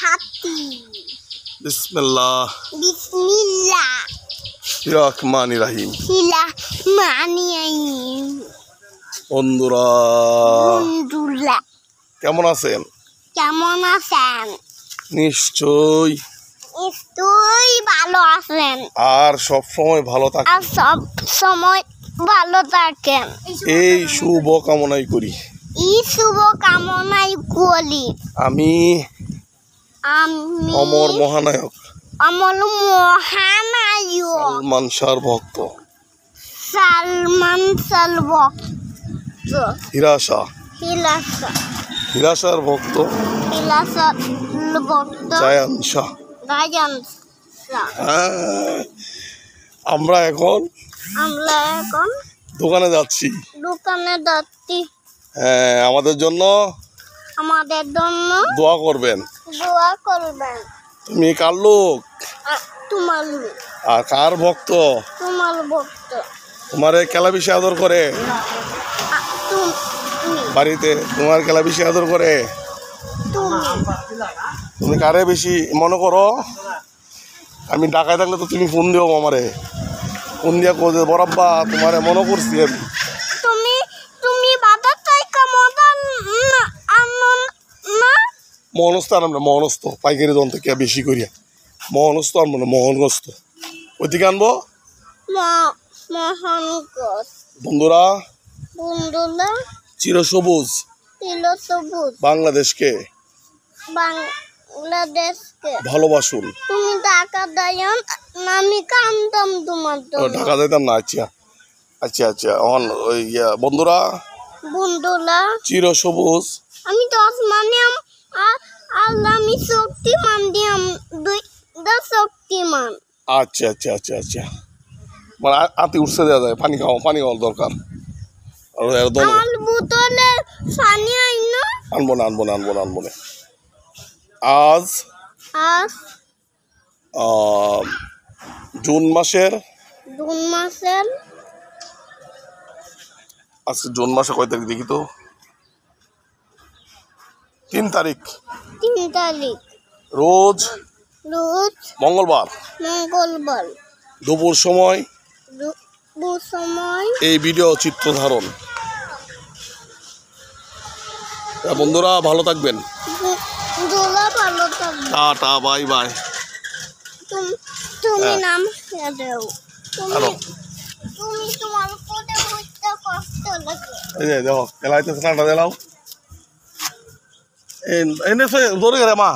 হাতি। বিসমিল্লাহ বিসমিল্লাহ রহমানির রহিম। বন্ধুরা কেমন আছেন? কেমন আছেন? নিশ্চয়ই ভালো আছেন। আর সব সময় ভালো থাকেন। আর সব সময় ভালো থাকেন এই শুভ কামনাই করি। এই শুভ কামনাই করি। আমি অমর মহানায়ক সালমান শাহর ভক্ত হীরা শাহর ভক্ত জায়ান শাহ। আমরা এখন দোকানে যাচ্ছি। হ্যাঁ, আমাদের জন্য দোয়া করবেন। তুমি কার লোক? তোমার লোক। আর কার ভক্ত? তোমার ভক্ত। তোমার খেলা বেশি আদর করে বাড়িতে? তোমার খেলা বেশি আদর করে? তুমি কারে বেশি মনে করো? আমি ঢাকায় থাকলে তো তুমি ফোন দিও আমারে, ফোন দিয়া কোজে বরাব্বা তোমারে মনে করছি আমি। মহনস্ত আনব না, মহনস্ত পাইকারি দন থেকে বেশি করিয়া মহনস্ত আনবো না, মহনস্ত ওইদিকে আনবো। বন্ধুরা চিরসবুজ বাংলাদেশকে ভালোবাসুন। তুমি টাকা দাও, আমি কান্দম তোমার জন্য। ঢাকা যাইতাম না। আচ্ছা আচ্ছা আচ্ছা বন্ধুরা চিরসবুজ। আমি তো আসমানিয়াম আল্লাহ, আমি শক্তিমান দিয়াম শক্তিমান। আচ্ছা আচ্ছা আচ্ছা আচ্ছা, মানে আতি উঠছে দেওয়া যায়। পানি খাওয়া দরকার। আমার বোতলে পানি আইনো। আনবো না। আজ জুন মাসের আজকে জুন মাসে কয় তারিখ দেখি তো? 3 তারিখ। রোজ মঙ্গলবার দুপুর সময় এই ভিডিও চিত্র ধারণ। বন্ধুরা ভালো থাকবেন। Tata, bye bye. তুমি নাম দাও। তুমি তোমার কোটে বুঝতে কষ্ট লাগে। এই যে দেখো খেলাইতেছে না, দিলাও এনে ধরে গেলে মা।